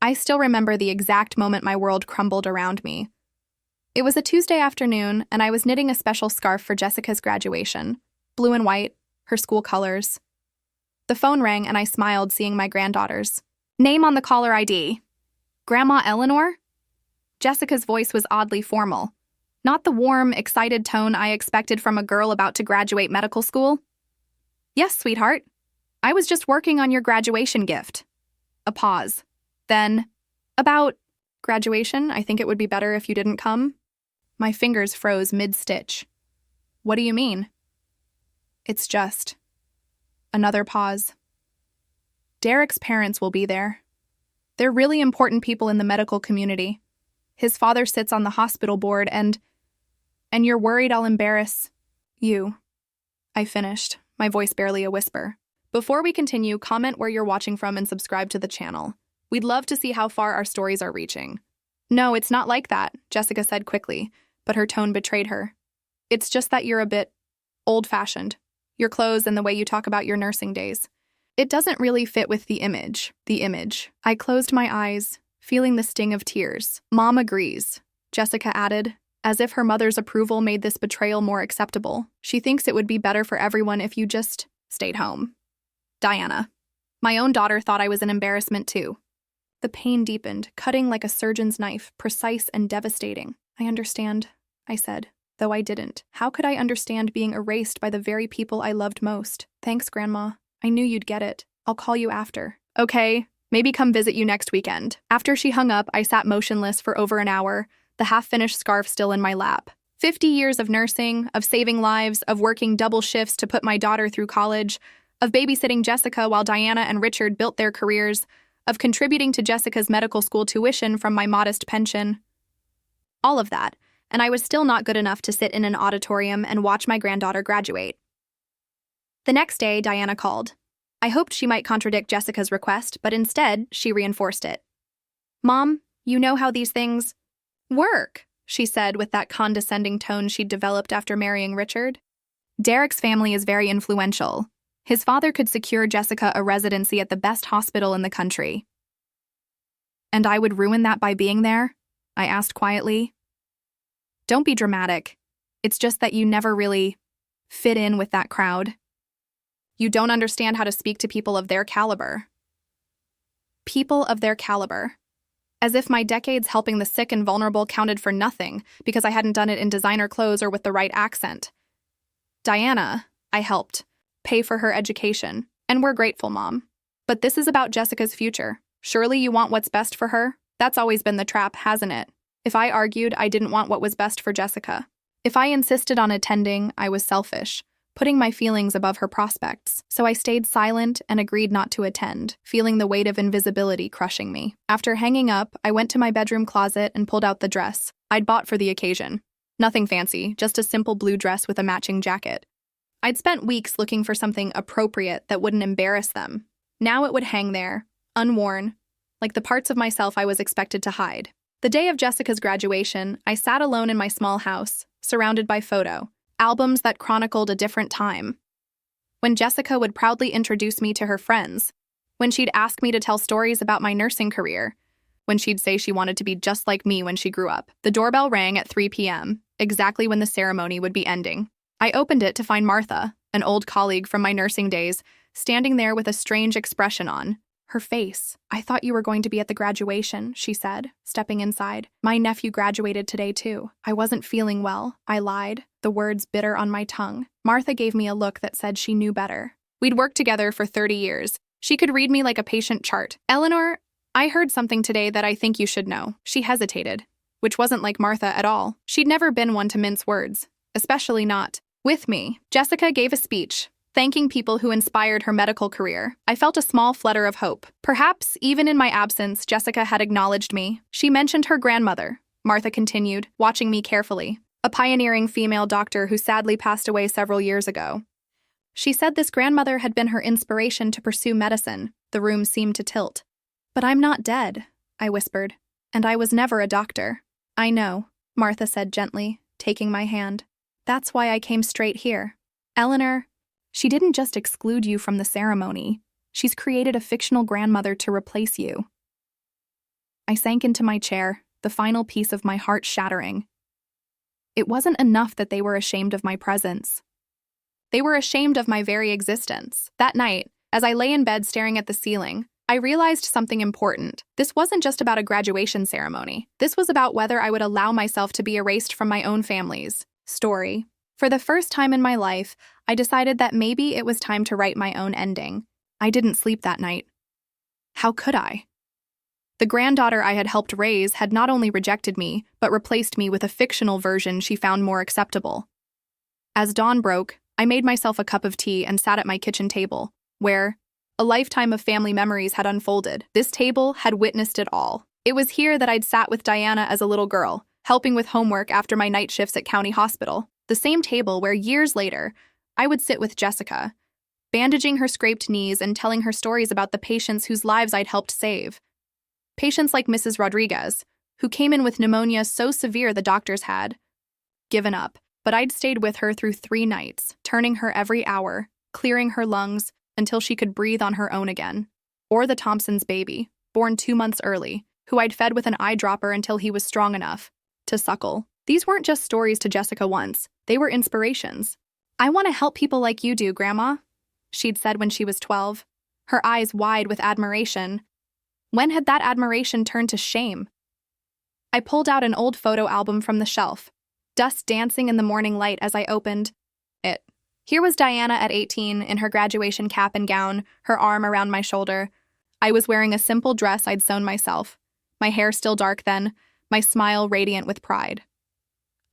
I still remember the exact moment my world crumbled around me. It was a Tuesday afternoon, and I was knitting a special scarf for Jessica's graduation. Blue and white, her school colors. The phone rang, and I smiled, seeing my granddaughter's name on the caller ID. Grandma Eleanor? Jessica's voice was oddly formal. Not the warm, excited tone I expected from a girl about to graduate medical school. Yes, sweetheart. I was just working on your graduation gift. A pause. Then, about graduation, I think it would be better if you didn't come. My fingers froze mid-stitch. What do you mean? It's just. Another pause. Derek's parents will be there. They're really important people in the medical community. His father sits on the hospital board and you're worried I'll embarrass you. I finished, my voice barely a whisper. Before we continue, comment where you're watching from and subscribe to the channel. We'd love to see how far our stories are reaching. No, it's not like that, Jessica said quickly, but her tone betrayed her. It's just that you're a bit old-fashioned. Your clothes and the way you talk about your nursing days. It doesn't really fit with the image. I closed my eyes, feeling the sting of tears. Mom agrees, Jessica added, as if her mother's approval made this betrayal more acceptable. She thinks it would be better for everyone if you just stayed home. Diana. My own daughter thought I was an embarrassment too. The pain deepened, cutting like a surgeon's knife, precise and devastating. I understand, I said, though I didn't. How could I understand being erased by the very people I loved most? Thanks, Grandma. I knew you'd get it. I'll call you after. Okay, maybe come visit you next weekend. After she hung up, I sat motionless for over an hour, the half-finished scarf still in my lap. 50 years of nursing, of saving lives, of working double shifts to put my daughter through college, of babysitting Jessica while Diana and Richard built their careers, of contributing to Jessica's medical school tuition from my modest pension. All of that, and I was still not good enough to sit in an auditorium and watch my granddaughter graduate. The next day, Diana called. I hoped she might contradict Jessica's request, but instead, she reinforced it. Mom, you know how these things work, she said with that condescending tone she'd developed after marrying Richard. Derek's family is very influential. His father could secure Jessica a residency at the best hospital in the country. And I would ruin that by being there? I asked quietly. Don't be dramatic. It's just that you never really fit in with that crowd. You don't understand how to speak to people of their caliber. People of their caliber. As if my decades helping the sick and vulnerable counted for nothing because I hadn't done it in designer clothes or with the right accent. Diana, I helped, pay for her education, and we're grateful, Mom. But this is about Jessica's future. Surely you want what's best for her? That's always been the trap, hasn't it? If I argued I didn't want what was best for Jessica. If I insisted on attending, I was selfish, putting my feelings above her prospects. So I stayed silent and agreed not to attend, feeling the weight of invisibility crushing me. After hanging up, I went to my bedroom closet and pulled out the dress I'd bought for the occasion. Nothing fancy, just a simple blue dress with a matching jacket. I'd spent weeks looking for something appropriate that wouldn't embarrass them. Now it would hang there, unworn, like the parts of myself I was expected to hide. The day of Jessica's graduation, I sat alone in my small house, surrounded by albums that chronicled a different time. When Jessica would proudly introduce me to her friends, when she'd ask me to tell stories about my nursing career, when she'd say she wanted to be just like me when she grew up. The doorbell rang at 3 p.m., exactly when the ceremony would be ending. I opened it to find Martha, an old colleague from my nursing days, standing there with a strange expression on her face. I thought you were going to be at the graduation, she said, stepping inside. My nephew graduated today, too. I wasn't feeling well, I lied, the words bitter on my tongue. Martha gave me a look that said she knew better. We'd worked together for 30 years. She could read me like a patient chart. Eleanor, I heard something today that I think you should know. She hesitated, which wasn't like Martha at all. She'd never been one to mince words, especially not with me. Jessica gave a speech, thanking people who inspired her medical career. I felt a small flutter of hope. Perhaps, even in my absence, Jessica had acknowledged me. She mentioned her grandmother, Martha continued, watching me carefully, a pioneering female doctor who sadly passed away several years ago. She said this grandmother had been her inspiration to pursue medicine. The room seemed to tilt. But I'm not dead, I whispered, and I was never a doctor. I know, Martha said gently, taking my hand. That's why I came straight here. Eleanor, she didn't just exclude you from the ceremony. She's created a fictional grandmother to replace you. I sank into my chair, the final piece of my heart shattering. It wasn't enough that they were ashamed of my presence. They were ashamed of my very existence. That night, as I lay in bed staring at the ceiling, I realized something important. This wasn't just about a graduation ceremony. This was about whether I would allow myself to be erased from my own family's story. For the first time in my life, I decided that maybe it was time to write my own ending. I didn't sleep that night. How could I? The granddaughter I had helped raise had not only rejected me, but replaced me with a fictional version she found more acceptable. As dawn broke, I made myself a cup of tea and sat at my kitchen table, where a lifetime of family memories had unfolded. This table had witnessed it all. It was here that I'd sat with Diana as a little girl, helping with homework after my night shifts at County Hospital. The same table where years later, I would sit with Jessica, bandaging her scraped knees and telling her stories about the patients whose lives I'd helped save. Patients like Mrs. Rodriguez, who came in with pneumonia so severe the doctors had given up. But I'd stayed with her through 3 nights, turning her every hour, clearing her lungs until she could breathe on her own again. Or the Thompson's baby, born 2 months early, who I'd fed with an eyedropper until he was strong enough to suckle. These weren't just stories to Jessica once, they were inspirations. "I want to help people like you do, Grandma," she'd said when she was 12, her eyes wide with admiration. When had that admiration turned to shame? I pulled out an old photo album from the shelf, dust dancing in the morning light as I opened it. Here was Diana at 18 in her graduation cap and gown, her arm around my shoulder. I was wearing a simple dress I'd sewn myself, my hair still dark then, my smile radiant with pride.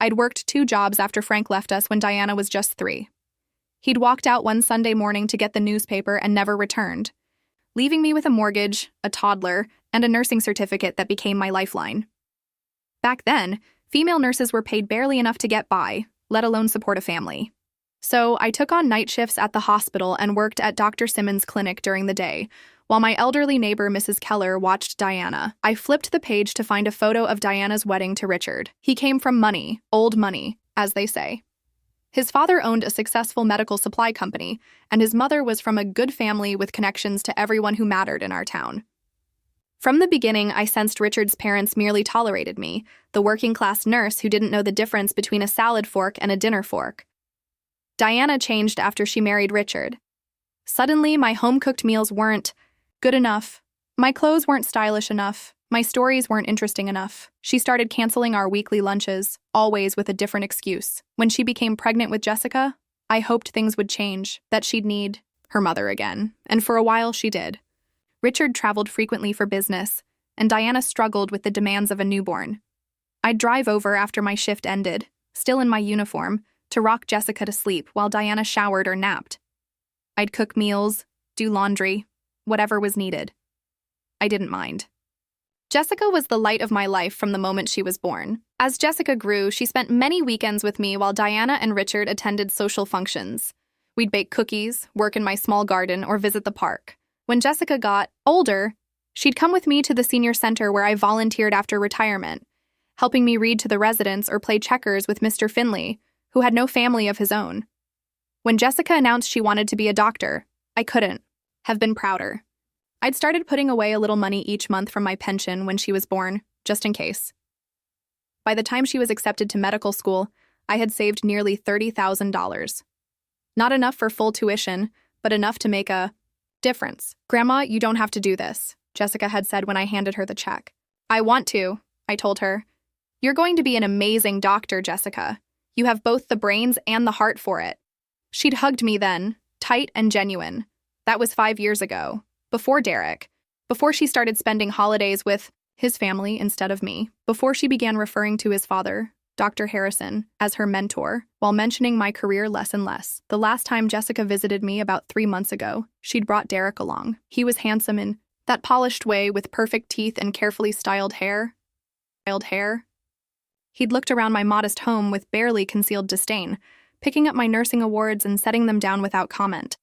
I'd worked 2 jobs after Frank left us when Diana was just 3. He'd walked out one Sunday morning to get the newspaper and never returned, leaving me with a mortgage, a toddler, and a nursing certificate that became my lifeline. Back then, female nurses were paid barely enough to get by, let alone support a family. So I took on night shifts at the hospital and worked at Dr. Simmons' clinic during the day, while my elderly neighbor Mrs. Keller watched Diana. I flipped the page to find a photo of Diana's wedding to Richard. He came from money, old money, as they say. His father owned a successful medical supply company, and his mother was from a good family with connections to everyone who mattered in our town. From the beginning, I sensed Richard's parents merely tolerated me, the working-class nurse who didn't know the difference between a salad fork and a dinner fork. Diana changed after she married Richard. Suddenly, my home-cooked meals weren't good enough. My clothes weren't stylish enough. My stories weren't interesting enough. She started canceling our weekly lunches, always with a different excuse. When she became pregnant with Jessica, I hoped things would change, that she'd need her mother again. And for a while, she did. Richard traveled frequently for business, and Diana struggled with the demands of a newborn. I'd drive over after my shift ended, still in my uniform, to rock Jessica to sleep while Diana showered or napped. I'd cook meals, do laundry, whatever was needed. I didn't mind. Jessica was the light of my life from the moment she was born. As Jessica grew, she spent many weekends with me while Diana and Richard attended social functions. We'd bake cookies, work in my small garden, or visit the park. When Jessica got older, she'd come with me to the senior center where I volunteered after retirement, helping me read to the residents or play checkers with Mr. Finley, who had no family of his own. When Jessica announced she wanted to be a doctor, I couldn't have been prouder. I'd started putting away a little money each month from my pension when she was born, just in case. By the time she was accepted to medical school, I had saved nearly $30,000. Not enough for full tuition, but enough to make a difference. "Grandma, you don't have to do this," Jessica had said when I handed her the check. "I want to," I told her. "You're going to be an amazing doctor, Jessica. You have both the brains and the heart for it." She'd hugged me then, tight and genuine. That was 5 years ago, before Derek, before she started spending holidays with his family instead of me, before she began referring to his father, Dr. Harrison, as her mentor, while mentioning my career less and less. The last time Jessica visited me about 3 months ago, she'd brought Derek along. He was handsome in that polished way with perfect teeth and carefully styled hair. He'd looked around my modest home with barely concealed disdain, picking up my nursing awards and setting them down without comment.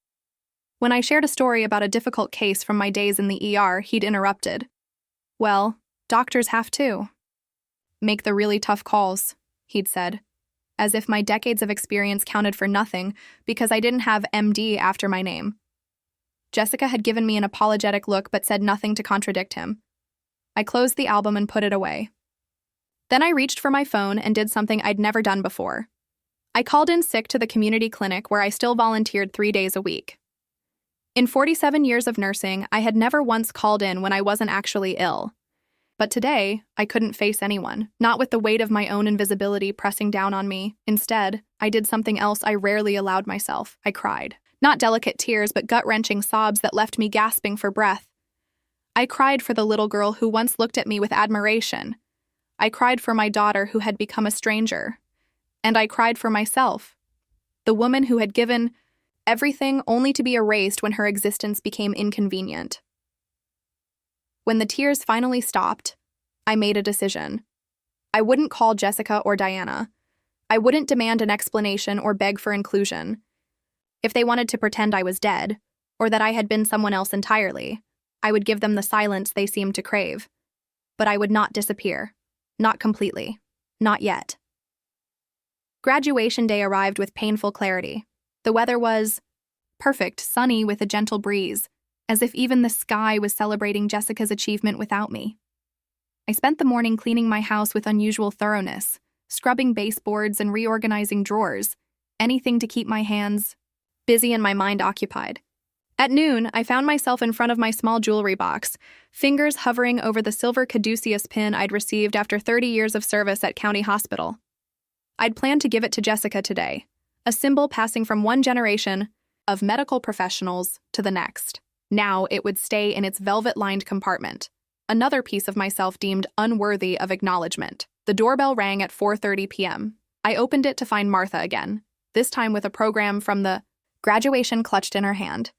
When I shared a story about a difficult case from my days in the ER, he'd interrupted. "Well, doctors have to make the really tough calls," he'd said, as if my decades of experience counted for nothing because I didn't have MD after my name. Jessica had given me an apologetic look but said nothing to contradict him. I closed the album and put it away. Then I reached for my phone and did something I'd never done before. I called in sick to the community clinic where I still volunteered 3 days a week. In 47 years of nursing, I had never once called in when I wasn't actually ill. But today, I couldn't face anyone, not with the weight of my own invisibility pressing down on me. Instead, I did something else I rarely allowed myself. I cried. Not delicate tears, but gut-wrenching sobs that left me gasping for breath. I cried for the little girl who once looked at me with admiration. I cried for my daughter who had become a stranger. And I cried for myself, the woman who had given everything only to be erased when her existence became inconvenient. When the tears finally stopped, I made a decision. I wouldn't call Jessica or Diana. I wouldn't demand an explanation or beg for inclusion. If they wanted to pretend I was dead, or that I had been someone else entirely, I would give them the silence they seemed to crave. But I would not disappear. Not completely. Not yet. Graduation day arrived with painful clarity. The weather was perfect, sunny with a gentle breeze, as if even the sky was celebrating Jessica's achievement without me. I spent the morning cleaning my house with unusual thoroughness, scrubbing baseboards and reorganizing drawers, anything to keep my hands busy and my mind occupied. At noon, I found myself in front of my small jewelry box, fingers hovering over the silver caduceus pin I'd received after 30 years of service at County Hospital. I'd planned to give it to Jessica today, a symbol passing from one generation of medical professionals to the next. Now it would stay in its velvet-lined compartment, another piece of myself deemed unworthy of acknowledgement. The doorbell rang at 4:30 p.m. I opened it to find Martha again, this time with a program from the graduation clutched in her hand.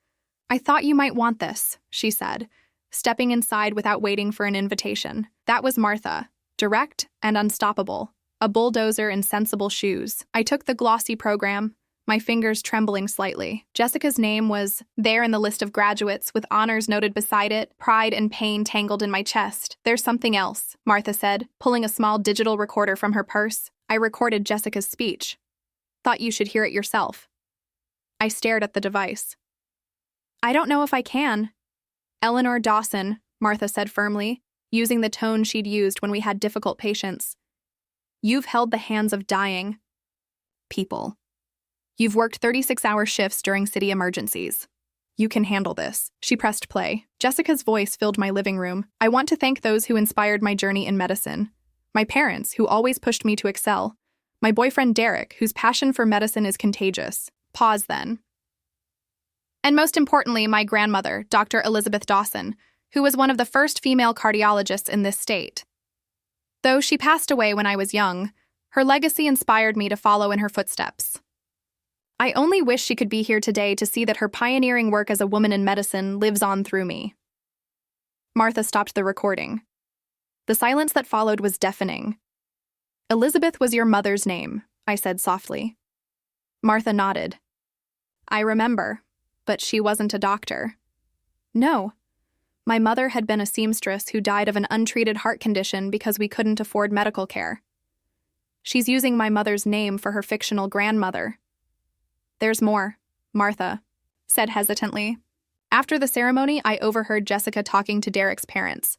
"I thought you might want this," she said, stepping inside without waiting for an invitation. That was Martha, direct and unstoppable, a bulldozer in sensible shoes. I took the glossy program, my fingers trembling slightly. Jessica's name was there in the list of graduates, with honors noted beside it, pride and pain tangled in my chest. "There's something else," Martha said, pulling a small digital recorder from her purse. "I recorded Jessica's speech. Thought you should hear it yourself." I stared at the device. "I don't know if I can." "Eleanor Dawson," Martha said firmly, using the tone she'd used when we had difficult patients. "You've held the hands of dying people. You've worked 36-hour shifts during city emergencies. You can handle this." She pressed play. Jessica's voice filled my living room. "I want to thank those who inspired my journey in medicine. My parents, who always pushed me to excel. My boyfriend Derek, whose passion for medicine is contagious." Pause then. "And most importantly, my grandmother, Dr. Elizabeth Dawson, who was one of the first female cardiologists in this state. Though she passed away when I was young, her legacy inspired me to follow in her footsteps. I only wish she could be here today to see that her pioneering work as a woman in medicine lives on through me." Martha stopped the recording. The silence that followed was deafening. "Elizabeth was your mother's name," I said softly. Martha nodded. "I remember, but she wasn't a doctor." "No. My mother had been a seamstress who died of an untreated heart condition because we couldn't afford medical care. She's using my mother's name for her fictional grandmother." "There's more," Martha said hesitantly. After the ceremony, I overheard Jessica talking to Derek's parents.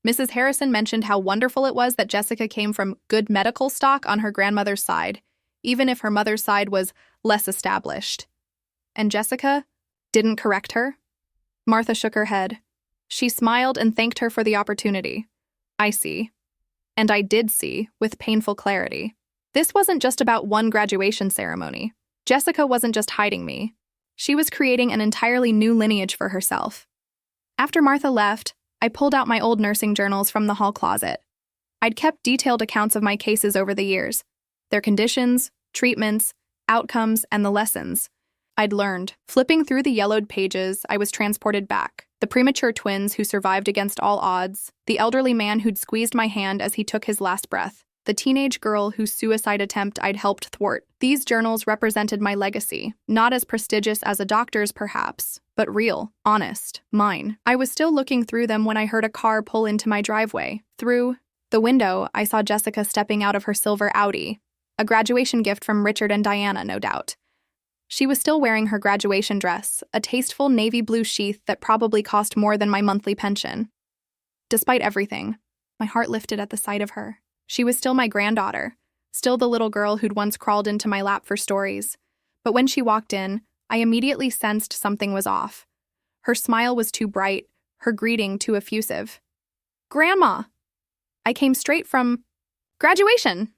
Mrs. Harrison mentioned how wonderful it was that Jessica came from good medical stock on her grandmother's side, even if her mother's side was less established. And Jessica didn't correct her? Martha shook her head. She smiled and thanked her for the opportunity. "I see." And I did see, with painful clarity. This wasn't just about one graduation ceremony. Jessica wasn't just hiding me. She was creating an entirely new lineage for herself. After Martha left, I pulled out my old nursing journals from the hall closet. I'd kept detailed accounts of my cases over the years, their conditions, treatments, outcomes, and the lessons I'd learned. Flipping through the yellowed pages, I was transported back. The premature twins who survived against all odds, the elderly man who'd squeezed my hand as he took his last breath, the teenage girl whose suicide attempt I'd helped thwart. These journals represented my legacy, not as prestigious as a doctor's perhaps, but real, honest, mine. I was still looking through them when I heard a car pull into my driveway. Through the window, I saw Jessica stepping out of her silver Audi, a graduation gift from Richard and Diana, no doubt. She was still wearing her graduation dress, a tasteful navy blue sheath that probably cost more than my monthly pension. Despite everything, my heart lifted at the sight of her. She was still my granddaughter, still the little girl who'd once crawled into my lap for stories. But when she walked in, I immediately sensed something was off. Her smile was too bright, her greeting too effusive. "Grandma!" I came straight from graduation.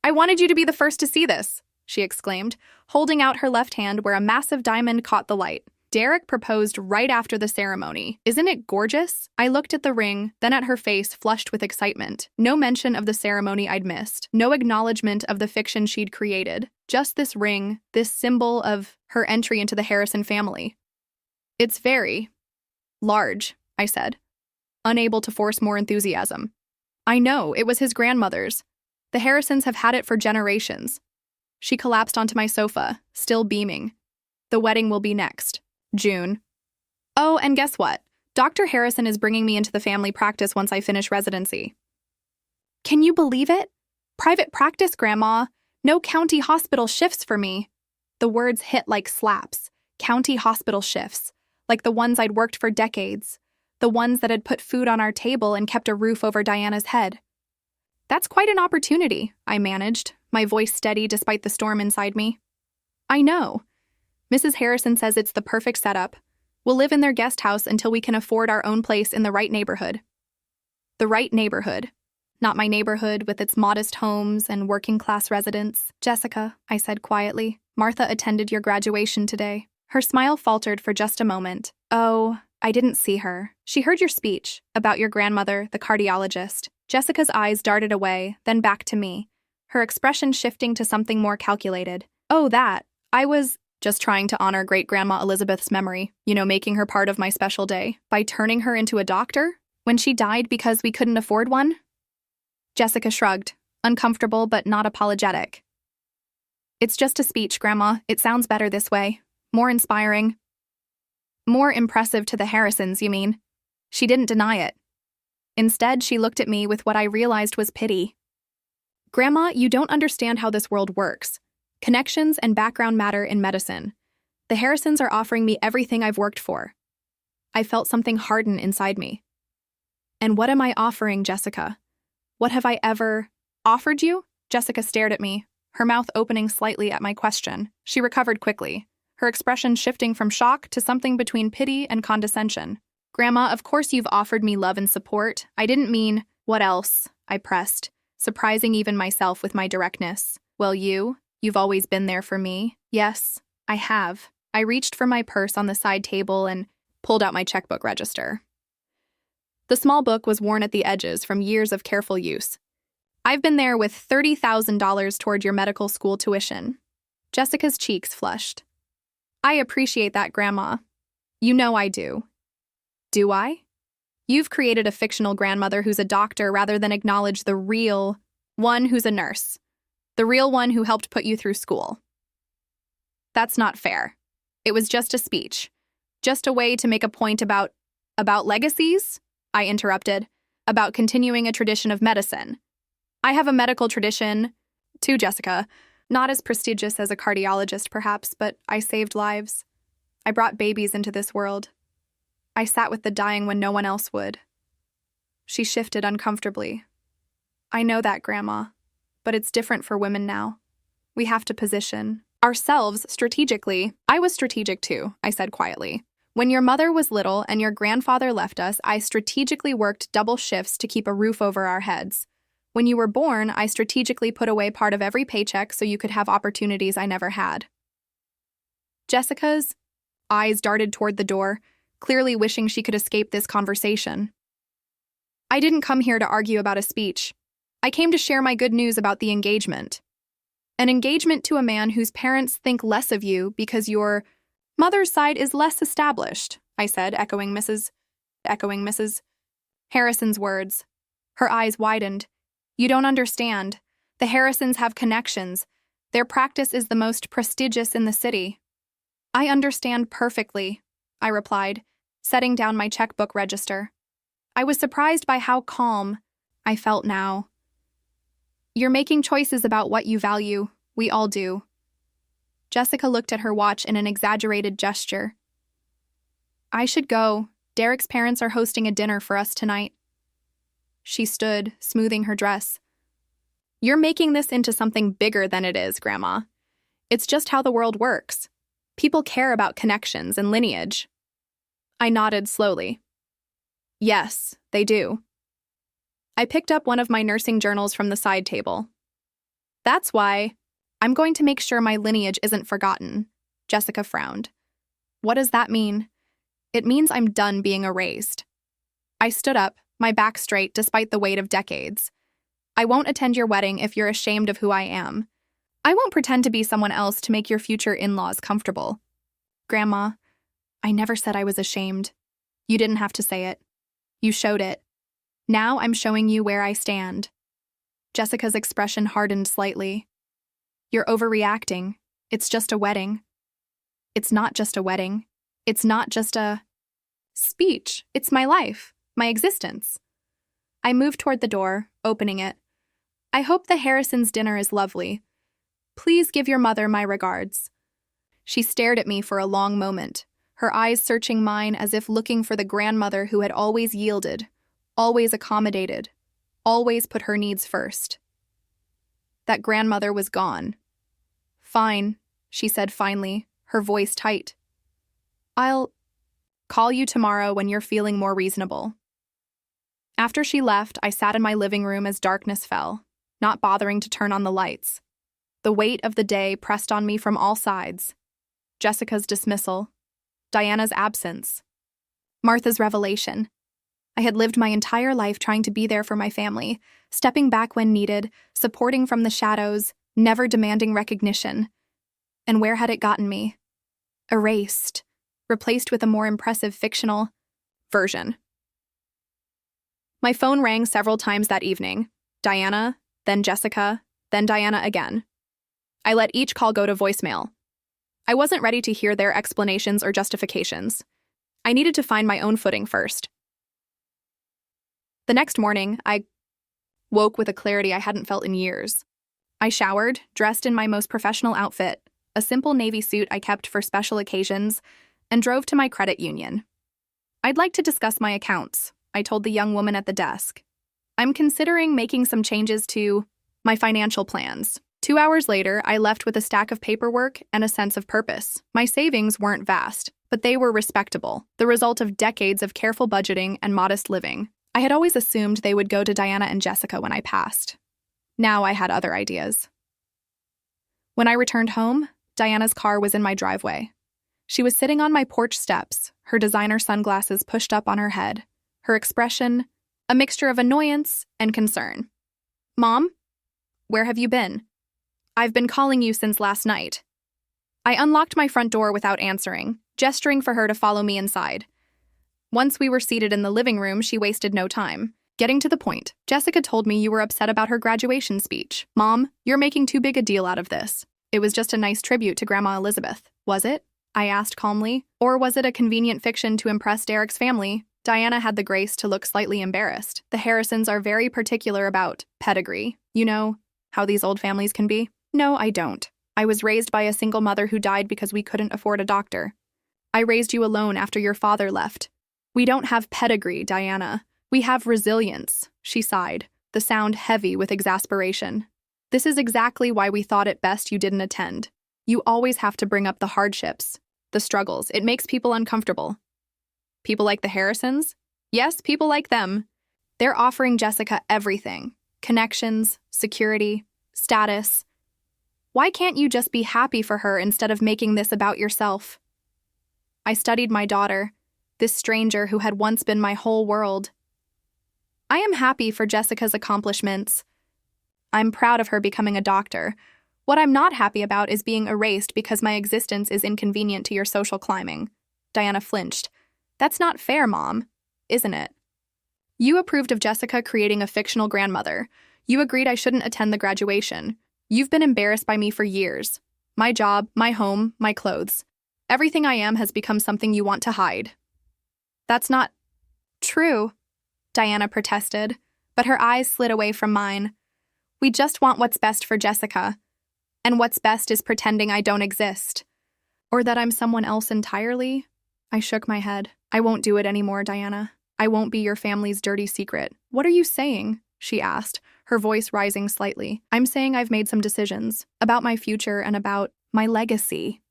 "I wanted you to be the first to see this," she exclaimed, holding out her left hand where a massive diamond caught the light. "Derek proposed right after the ceremony. Isn't it gorgeous?" I looked at the ring, then at her face flushed with excitement. No mention of the ceremony I'd missed. No acknowledgement of the fiction she'd created. Just this ring, this symbol of her entry into the Harrison family. "It's very large," I said, unable to force more enthusiasm. "I know, it was his grandmother's. The Harrisons have had it for generations." She collapsed onto my sofa, still beaming. "The wedding will be next June. Oh, and guess what? Dr. Harrison is bringing me into the family practice once I finish residency." "Can you believe it? Private practice, Grandma. No county hospital shifts for me." The words hit like slaps. County hospital shifts, like the ones I'd worked for decades, the ones that had put food on our table and kept a roof over Diana's head. "That's quite an opportunity," I managed, my voice steady despite the storm inside me. "I know. Mrs. Harrison says it's the perfect setup. We'll live in their guest house until we can afford our own place in the right neighborhood." The right neighborhood. Not my neighborhood with its modest homes and working-class residents. "Jessica," I said quietly, "Martha attended your graduation today." Her smile faltered for just a moment. "Oh, I didn't see her. She heard your speech about your grandmother, the cardiologist." Jessica's eyes darted away, then back to me, her expression shifting to something more calculated. "Oh, that. I was just trying to honor great-grandma Elizabeth's memory, making her part of my special day, by turning her into a doctor when she died because we couldn't afford one." Jessica shrugged, uncomfortable but not apologetic. "It's just a speech, Grandma. It sounds better this way. More inspiring." "More impressive to the Harrisons, you mean?" She didn't deny it. Instead, she looked at me with what I realized was pity. "Grandma, you don't understand how this world works. Connections and background matter in medicine. The Harrisons are offering me everything I've worked for." I felt something harden inside me. "And what am I offering, Jessica? What have I ever offered you?" Jessica stared at me, her mouth opening slightly at my question. She recovered quickly, her expression shifting from shock to something between pity and condescension. "Grandma, of course you've offered me love and support. I didn't mean—" "What else?" I pressed, surprising even myself with my directness. "Well, you've always been there for me." "Yes, I have." I reached for my purse on the side table and pulled out my checkbook register. The small book was worn at the edges from years of careful use. "I've been there with $30,000 toward your medical school tuition." Jessica's cheeks flushed. "I appreciate that, Grandma. You know I do." "Do I? You've created a fictional grandmother who's a doctor rather than acknowledge the real one who's a nurse. The real one who helped put you through school." "That's not fair. It was just a speech. Just a way to make a point about legacies?" I interrupted. "About continuing a tradition of medicine. I have a medical tradition, too, Jessica. Not as prestigious as a cardiologist, perhaps, but I saved lives. I brought babies into this world. I sat with the dying when no one else would." She shifted uncomfortably. "I know that, Grandma. But it's different for women now. We have to position ourselves strategically." "I was strategic too," I said quietly. "When your mother was little and your grandfather left us, I strategically worked double shifts to keep a roof over our heads. When you were born, I strategically put away part of every paycheck so you could have opportunities I never had." Jessica's eyes darted toward the door, clearly wishing she could escape this conversation. "I didn't come here to argue about a speech. I came to share my good news about the engagement. An engagement to a man whose parents think less of you because your mother's side is less established," I said, echoing Mrs. Harrison's words. Her eyes widened. "You don't understand. The Harrisons have connections. Their practice is the most prestigious in the city." "I understand perfectly," I replied, setting down my checkbook register. I was surprised by how calm I felt now. "You're making choices about what you value. We all do." Jessica looked at her watch in an exaggerated gesture. "I should go. Derek's parents are hosting a dinner for us tonight." She stood, smoothing her dress. You're making this into something bigger than it is, Grandma. It's just how the world works. People care about connections and lineage. I nodded slowly. Yes, they do. I picked up one of my nursing journals from the side table. That's why I'm going to make sure my lineage isn't forgotten. Jessica frowned. What does that mean? It means I'm done being erased. I stood up, my back straight despite the weight of decades. I won't attend your wedding if you're ashamed of who I am. I won't pretend to be someone else to make your future in-laws comfortable. Grandma, I never said I was ashamed. You didn't have to say it. You showed it. Now I'm showing you where I stand. Jessica's expression hardened slightly. You're overreacting. It's just a wedding. It's not just a wedding. It's not just a speech. It's my life, my existence. I moved toward the door, opening it. I hope the Harrisons' dinner is lovely. Please give your mother my regards. She stared at me for a long moment, her eyes searching mine as if looking for the grandmother who had always yielded, always accommodated, always put her needs first. That grandmother was gone. Fine, she said finally, her voice tight. I'll call you tomorrow when you're feeling more reasonable. After she left, I sat in my living room as darkness fell, not bothering to turn on the lights. The weight of the day pressed on me from all sides. Jessica's dismissal, Diana's absence, Martha's revelation. I had lived my entire life trying to be there for my family, stepping back when needed, supporting from the shadows, never demanding recognition. And where had it gotten me? Erased, replaced with a more impressive fictional version. My phone rang several times that evening. Diana, then Jessica, then Diana again. I let each call go to voicemail. I wasn't ready to hear their explanations or justifications. I needed to find my own footing first. The next morning, I woke with a clarity I hadn't felt in years. I showered, dressed in my most professional outfit, a simple navy suit I kept for special occasions, and drove to my credit union. I'd like to discuss my accounts, I told the young woman at the desk. I'm considering making some changes to my financial plans. 2 hours later, I left with a stack of paperwork and a sense of purpose. My savings weren't vast, but they were respectable, the result of decades of careful budgeting and modest living. I had always assumed they would go to Diana and Jessica when I passed. Now I had other ideas. When I returned home, Diana's car was in my driveway. She was sitting on my porch steps, her designer sunglasses pushed up on her head, her expression a mixture of annoyance and concern. Mom, where have you been? I've been calling you since last night. I unlocked my front door without answering, gesturing for her to follow me inside. Once we were seated in the living room, she wasted no time. Getting to the point, Jessica told me you were upset about her graduation speech. Mom, you're making too big a deal out of this. It was just a nice tribute to Grandma Elizabeth, was it? I asked calmly. Or was it a convenient fiction to impress Derek's family? Diana had the grace to look slightly embarrassed. The Harrisons are very particular about pedigree. You know how these old families can be? No, I don't. I was raised by a single mother who died because we couldn't afford a doctor. I raised you alone after your father left. We don't have pedigree, Diana. We have resilience, she sighed, the sound heavy with exasperation. This is exactly why we thought it best you didn't attend. You always have to bring up the hardships, the struggles. It makes people uncomfortable. People like the Harrisons? Yes, people like them. They're offering Jessica everything. Connections, security, status. Why can't you just be happy for her instead of making this about yourself? I studied my daughter, this stranger who had once been my whole world. I am happy for Jessica's accomplishments. I'm proud of her becoming a doctor. What I'm not happy about is being erased because my existence is inconvenient to your social climbing. Diana flinched. That's not fair, Mom, isn't it? You approved of Jessica creating a fictional grandmother. You agreed I shouldn't attend the graduation. You've been embarrassed by me for years. My job, my home, my clothes. Everything I am has become something you want to hide. That's not true, Diana protested, but her eyes slid away from mine. We just want what's best for Jessica. And what's best is pretending I don't exist. Or that I'm someone else entirely. I shook my head. I won't do it anymore, Diana. I won't be your family's dirty secret. What are you saying? She asked, her voice rising slightly. I'm saying I've made some decisions about my future and about my legacy.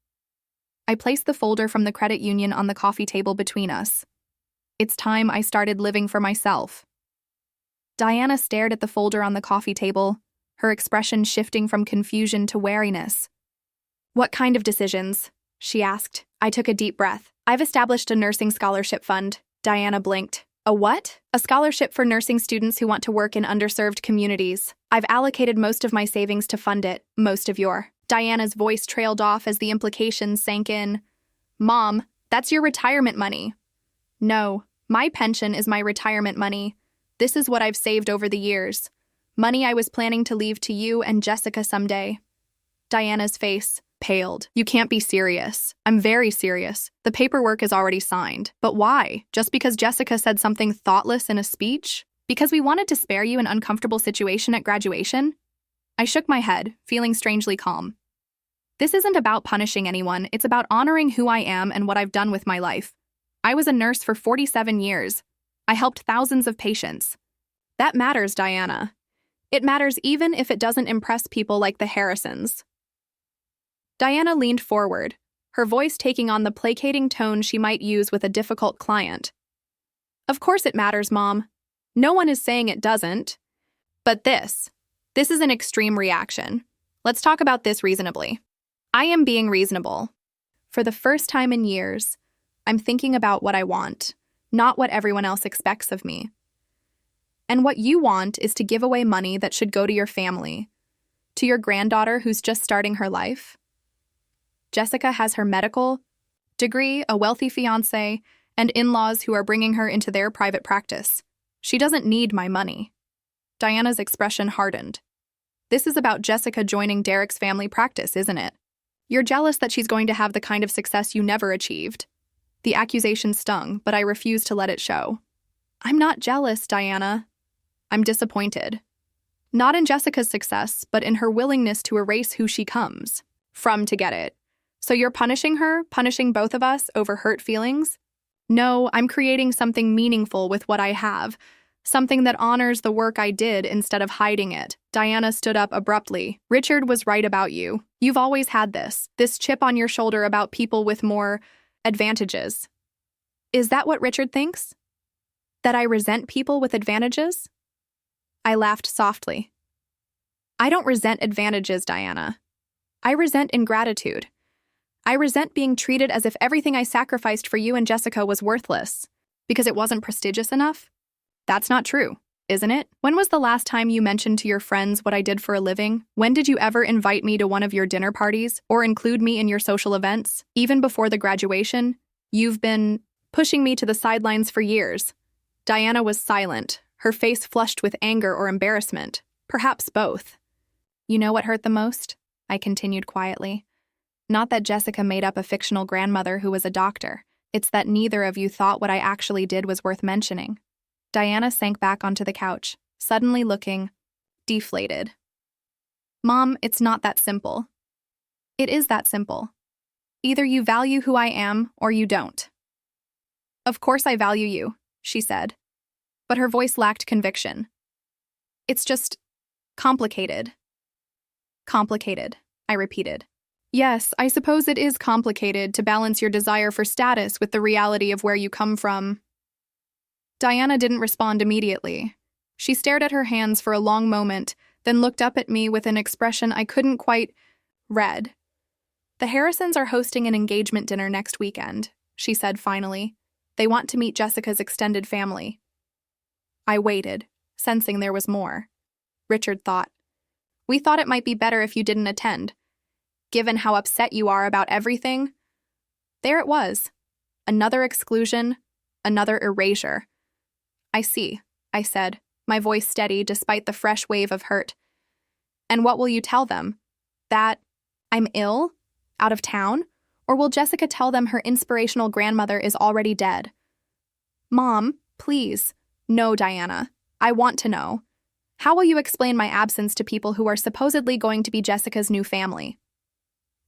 I placed the folder from the credit union on the coffee table between us. It's time I started living for myself. Diana stared at the folder on the coffee table, her expression shifting from confusion to wariness. What kind of decisions? She asked. I took a deep breath. I've established a nursing scholarship fund. Diana blinked. A what? A scholarship for nursing students who want to work in underserved communities. I've allocated most of my savings to fund it, most of your. Diana's voice trailed off as the implications sank in. Mom, that's your retirement money. No, my pension is my retirement money. This is what I've saved over the years. Money I was planning to leave to you and Jessica someday. Diana's face paled. You can't be serious. I'm very serious. The paperwork is already signed. But why? Just because Jessica said something thoughtless in a speech? Because we wanted to spare you an uncomfortable situation at graduation? I shook my head, feeling strangely calm. This isn't about punishing anyone. It's about honoring who I am and what I've done with my life. I was a nurse for 47 years. I helped thousands of patients. That matters, Diana. It matters even if it doesn't impress people like the Harrisons. Diana leaned forward, her voice taking on the placating tone she might use with a difficult client. Of course it matters, Mom. No one is saying it doesn't. But this is an extreme reaction. Let's talk about this reasonably. I am being reasonable. For the first time in years, I'm thinking about what I want, not what everyone else expects of me. And what you want is to give away money that should go to your family, to your granddaughter who's just starting her life. Jessica has her medical degree, a wealthy fiancé, and in-laws who are bringing her into their private practice. She doesn't need my money. Diana's expression hardened. This is about Jessica joining Derek's family practice, isn't it? You're jealous that she's going to have the kind of success you never achieved. The accusation stung, but I refused to let it show. I'm not jealous, Diana. I'm disappointed. Not in Jessica's success, but in her willingness to erase who she comes from to get it. So you're punishing her, punishing both of us over hurt feelings? No, I'm creating something meaningful with what I have, something that honors the work I did instead of hiding it. Diana stood up abruptly. Richard was right about you. You've always had this chip on your shoulder about people with more advantages. Is that what Richard thinks? That I resent people with advantages? I laughed softly. I don't resent advantages, Diana. I resent ingratitude. I resent being treated as if everything I sacrificed for you and Jessica was worthless, because it wasn't prestigious enough. That's not true, isn't it? When was the last time you mentioned to your friends what I did for a living? When did you ever invite me to one of your dinner parties or include me in your social events? Even before the graduation, you've been pushing me to the sidelines for years. Diana was silent, her face flushed with anger or embarrassment, perhaps both. You know what hurt the most? I continued quietly. Not that Jessica made up a fictional grandmother who was a doctor. It's that neither of you thought what I actually did was worth mentioning. Diana sank back onto the couch, suddenly looking deflated. Mom, it's not that simple. It is that simple. Either you value who I am or you don't. Of course I value you, she said, but her voice lacked conviction. It's just complicated. Complicated, I repeated. Yes, I suppose it is complicated to balance your desire for status with the reality of where you come from. Diana didn't respond immediately. She stared at her hands for a long moment, then looked up at me with an expression I couldn't quite read. The Harrisons are hosting an engagement dinner next weekend, she said finally. They want to meet Jessica's extended family. I waited, sensing there was more. Richard thought. We thought it might be better if you didn't attend. Given how upset you are about everything. There it was. Another exclusion, another erasure. I see, I said, my voice steady despite the fresh wave of hurt. And what will you tell them? That I'm ill? Out of town? Or will Jessica tell them her inspirational grandmother is already dead? Mom, please. No, Diana. I want to know. How will you explain my absence to people who are supposedly going to be Jessica's new family?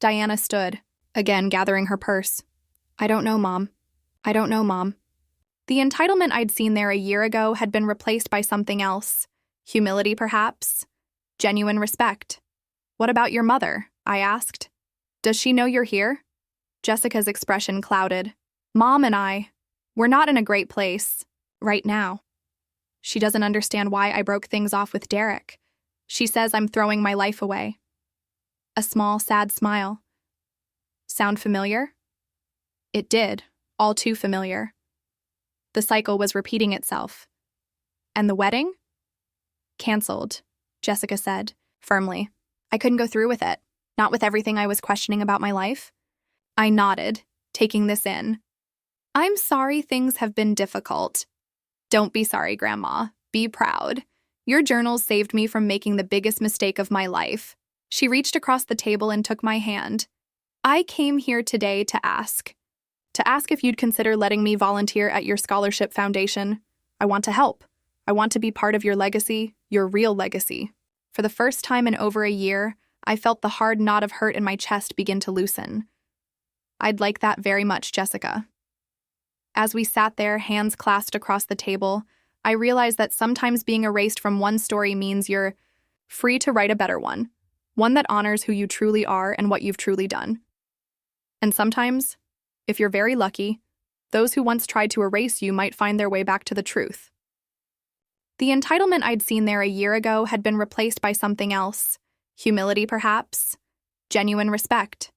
Diana stood, again gathering her purse. I don't know, Mom. I don't know, Mom. The entitlement I'd seen there a year ago had been replaced by something else. Humility, perhaps? Genuine respect. "What about your mother?" I asked. "Does she know you're here?" Jessica's expression clouded. "Mom and we're not in a great place right now. She doesn't understand why I broke things off with Derek. She says I'm throwing my life away." A small, sad smile. Sound familiar? It did, all too familiar. The cycle was repeating itself. "And the wedding?" "Cancelled," Jessica said, firmly. "I couldn't go through with it, not with everything I was questioning about my life." I nodded, taking this in. "I'm sorry things have been difficult." "Don't be sorry, Grandma. Be proud. Your journals saved me from making the biggest mistake of my life." She reached across the table and took my hand. "I came here today to ask if you'd consider letting me volunteer at your scholarship foundation. I want to help. I want to be part of your legacy, your real legacy." For the first time in over a year, I felt the hard knot of hurt in my chest begin to loosen. "I'd like that very much, Jessica." As we sat there, hands clasped across the table, I realized that sometimes being erased from one story means you're free to write a better one that honors who you truly are and what you've truly done. And sometimes, if you're very lucky, those who once tried to erase you might find their way back to the truth. The entitlement I'd seen there a year ago had been replaced by something else. Humility, perhaps? Genuine respect.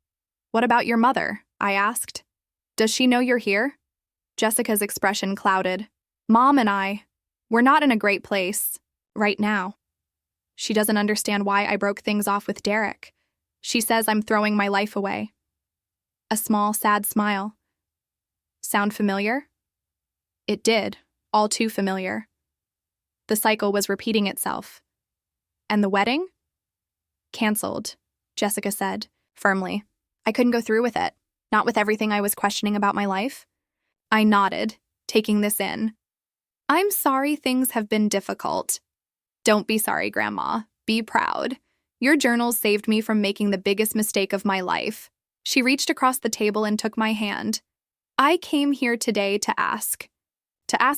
"What about your mother?" I asked. "Does she know you're here?" Jessica's expression clouded. "Mom and we're not in a great place right now. She doesn't understand why I broke things off with Derek. She says I'm throwing my life away." A small, sad smile. Sound familiar? It did, all too familiar. The cycle was repeating itself. "And the wedding?" "Cancelled," Jessica said, firmly. I couldn't go through with it, not with everything I was questioning about my life. I nodded, taking this in. "I'm sorry things have been difficult." "Don't be sorry, Grandma. Be proud. Your journals saved me from making the biggest mistake of my life." She reached across the table and took my hand. "I came here today to ask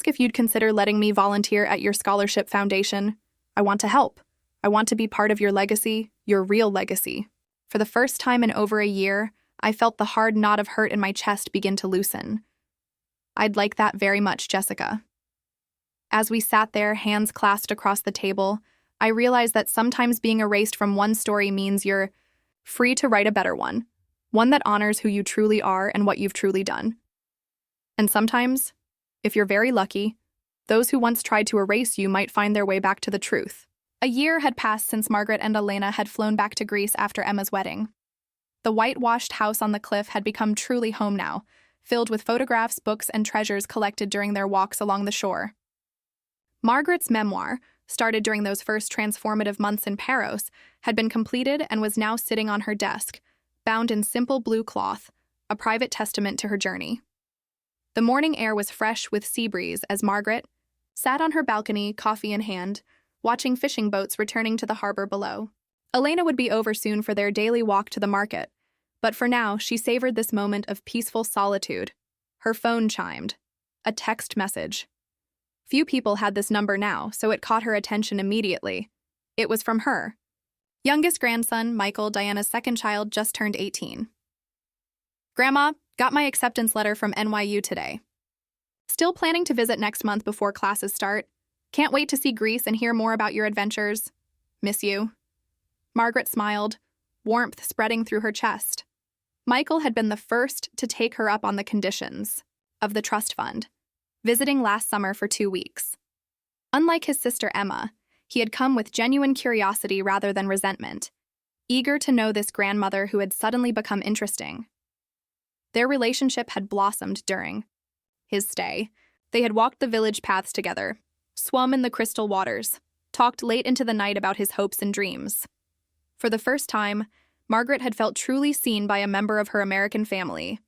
if you'd consider letting me volunteer at your scholarship foundation. I want to help. I want to be part of your legacy, your real legacy." For the first time in over a year, I felt the hard knot of hurt in my chest begin to loosen. "I'd like that very much, Jessica." As we sat there, hands clasped across the table, I realized that sometimes being erased from one story means you're free to write a better one that honors who you truly are and what you've truly done. And sometimes, if you're very lucky, those who once tried to erase you might find their way back to the truth. A year had passed since Margaret and Elena had flown back to Greece after Emma's wedding. The whitewashed house on the cliff had become truly home now, filled with photographs, books, and treasures collected during their walks along the shore. Margaret's memoir, started during those first transformative months in Paros, had been completed and was now sitting on her desk, bound in simple blue cloth, a private testament to her journey. The morning air was fresh with sea breeze as Margaret sat on her balcony, coffee in hand, watching fishing boats returning to the harbor below. Elena would be over soon for their daily walk to the market, but for now she savored this moment of peaceful solitude. Her phone chimed. A text message. Few people had this number now, so it caught her attention immediately. It was from her. Youngest grandson, Michael, Diana's second child, just turned 18. "Grandma, got my acceptance letter from NYU today. Still planning to visit next month before classes start. Can't wait to see Greece and hear more about your adventures. Miss you." Margaret smiled, warmth spreading through her chest. Michael had been the first to take her up on the conditions of the trust fund, visiting last summer for 2 weeks. Unlike his sister Emma, he had come with genuine curiosity rather than resentment, eager to know this grandmother who had suddenly become interesting. Their relationship had blossomed during his stay. They had walked the village paths together, swum in the crystal waters, talked late into the night about his hopes and dreams. For the first time, Margaret had felt truly seen by a member of her American family.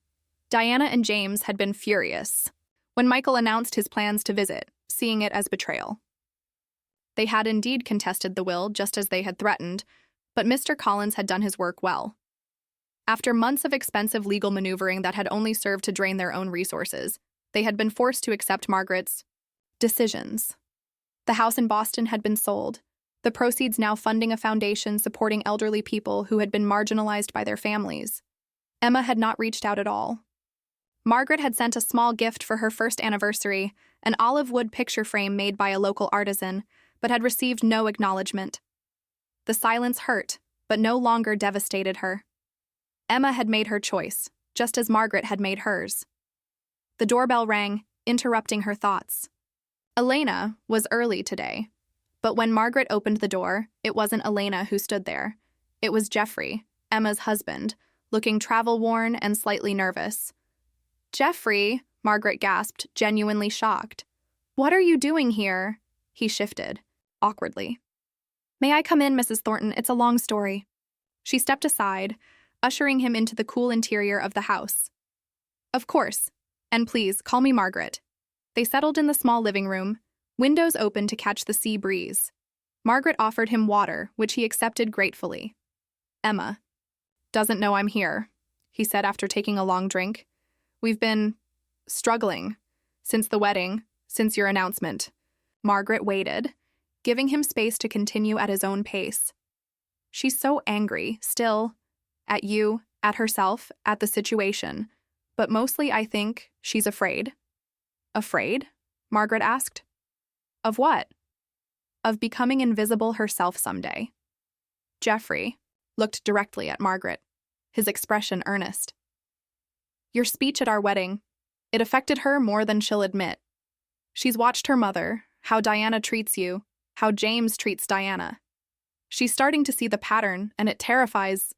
Diana and James had been furious when Michael announced his plans to visit, seeing it as betrayal. They had indeed contested the will, just as they had threatened, but Mr. Collins had done his work well. After months of expensive legal maneuvering that had only served to drain their own resources, They had been forced to accept Margaret's decisions. The house in Boston had been sold, the proceeds now funding a foundation supporting elderly people who had been marginalized by their families. Emma had not reached out at all. Margaret had sent a small gift for her first anniversary, an olive wood picture frame made by a local artisan, but had received no acknowledgement. The silence hurt, but no longer devastated her. Emma had made her choice, just as Margaret had made hers. The doorbell rang, interrupting her thoughts. Elena was early today, but when Margaret opened the door, it wasn't Elena who stood there. It was Jeffrey, Emma's husband, looking travel-worn and slightly nervous. "Jeffrey," Margaret gasped, genuinely shocked. "What are you doing here?" He shifted, awkwardly. "May I come in, Mrs. Thornton? It's a long story." She stepped aside, ushering him into the cool interior of the house. "Of course. And please, call me Margaret." They settled in the small living room, windows open to catch the sea breeze. Margaret offered him water, which he accepted gratefully. "Emma doesn't know I'm here," he said after taking a long drink. "We've been struggling since the wedding, since your announcement." Margaret waited, giving him space to continue at his own pace. "She's so angry, still, at you, at herself, at the situation. But mostly, I think, she's afraid." "Afraid?" Margaret asked. "Of what?" "Of becoming invisible herself someday." Jeffrey looked directly at Margaret, his expression earnest. "Your speech at our wedding, it affected her more than she'll admit. She's watched her mother, how Diana treats you, how James treats Diana. She's starting to see the pattern, and it terrifies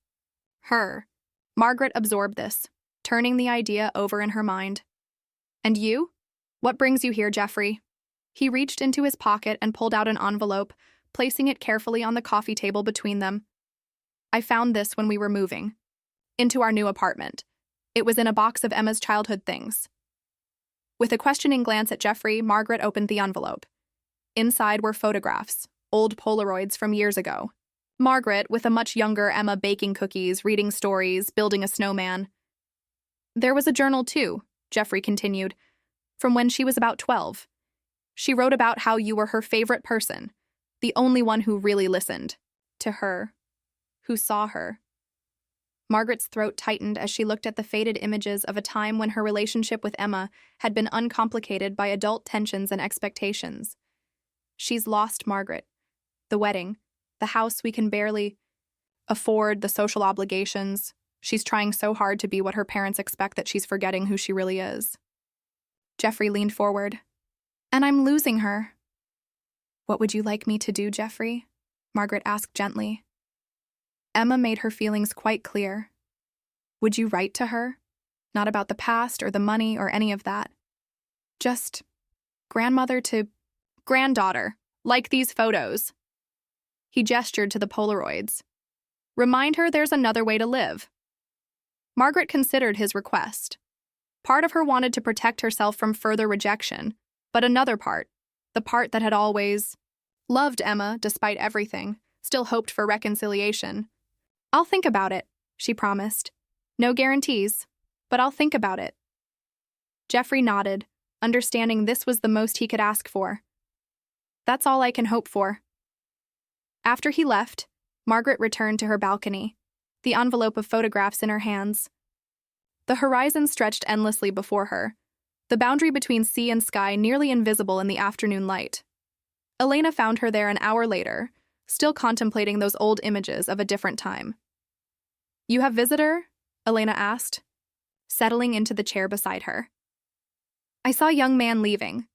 her." Margaret absorbed this, turning the idea over in her mind. "And you? What brings you here, Jeffrey?" He reached into his pocket and pulled out an envelope, placing it carefully on the coffee table between them. "I found this when we were moving into our new apartment. It was in a box of Emma's childhood things." With a questioning glance at Jeffrey, Margaret opened the envelope. Inside were photographs, old Polaroids from years ago. Margaret, with a much younger Emma baking cookies, reading stories, building a snowman. "There was a journal, too," Jeffrey continued, "from when she was about 12. She wrote about how you were her favorite person, the only one who really listened to her, who saw her." Margaret's throat tightened as she looked at the faded images of a time when her relationship with Emma had been uncomplicated by adult tensions and expectations. She's lost Margaret. The wedding, the house we can barely afford, the social obligations. She's trying so hard to be what her parents expect that she's forgetting who she really is. Jeffrey leaned forward. "And I'm losing her." "What would you like me to do, Jeffrey?" Margaret asked gently. Emma made her feelings quite clear. "Would you write to her? Not about the past or the money or any of that. Just grandmother to granddaughter, like these photos." He gestured to the Polaroids. "Remind her there's another way to live." Margaret considered his request. Part of her wanted to protect herself from further rejection, but another part, the part that had always loved Emma despite everything, still hoped for reconciliation. "I'll think about it," she promised. "No guarantees, but I'll think about it." Jeffrey nodded, understanding this was the most he could ask for. "That's all I can hope for." After he left, Margaret returned to her balcony, the envelope of photographs in her hands. The horizon stretched endlessly before her, the boundary between sea and sky nearly invisible in the afternoon light. Elena found her there an hour later, still contemplating those old images of a different time. "You have visitor?" Elena asked, settling into the chair beside her. "I saw a young man leaving."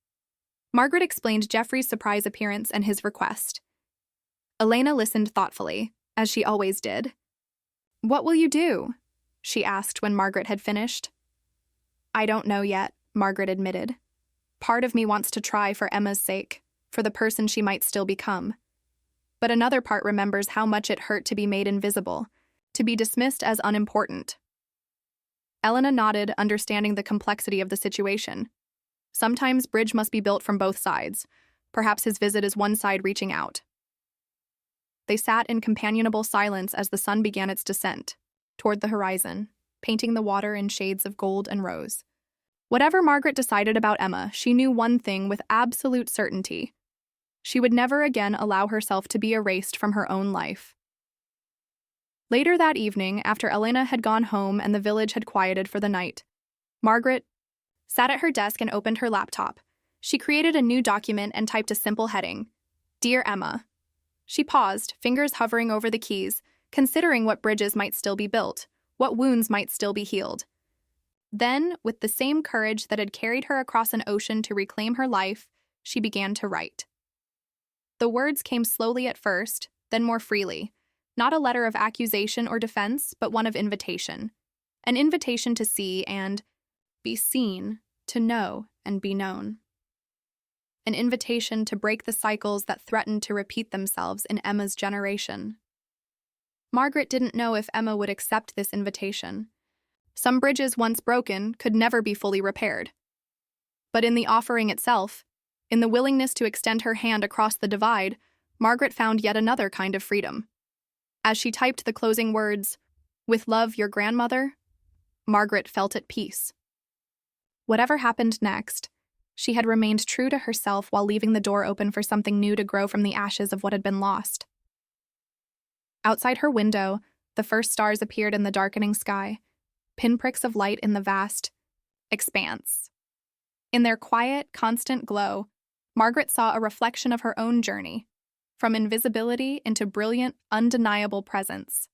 Margaret explained Jeffrey's surprise appearance and his request. Elena listened thoughtfully, as she always did. "What will you do?" she asked when Margaret had finished. "I don't know yet," Margaret admitted. "Part of me wants to try for Emma's sake, for the person she might still become. But another part remembers how much it hurt to be made invisible, to be dismissed as unimportant." Elena nodded, understanding the complexity of the situation. Sometimes bridge must be built from both sides. Perhaps his visit is one side reaching out. They sat in companionable silence as the sun began its descent toward the horizon, painting the water in shades of gold and rose. Whatever Margaret decided about Emma, she knew one thing with absolute certainty. She would never again allow herself to be erased from her own life. Later that evening, after Elena had gone home and the village had quieted for the night, Margaret sat at her desk and opened her laptop. She created a new document and typed a simple heading, "Dear Emma." She paused, fingers hovering over the keys, considering what bridges might still be built, what wounds might still be healed. Then, with the same courage that had carried her across an ocean to reclaim her life, she began to write. The words came slowly at first, then more freely. Not a letter of accusation or defense, but one of invitation. An invitation to see and be seen, to know and be known. An invitation to break the cycles that threatened to repeat themselves in Emma's generation. Margaret didn't know if Emma would accept this invitation. Some bridges once broken could never be fully repaired. But in the offering itself, in the willingness to extend her hand across the divide, Margaret found yet another kind of freedom. As she typed the closing words, "With love, your grandmother," Margaret felt at peace. Whatever happened next, she had remained true to herself while leaving the door open for something new to grow from the ashes of what had been lost. Outside her window, the first stars appeared in the darkening sky, pinpricks of light in the vast expanse. In their quiet, constant glow, Margaret saw a reflection of her own journey, from invisibility into brilliant, undeniable presence.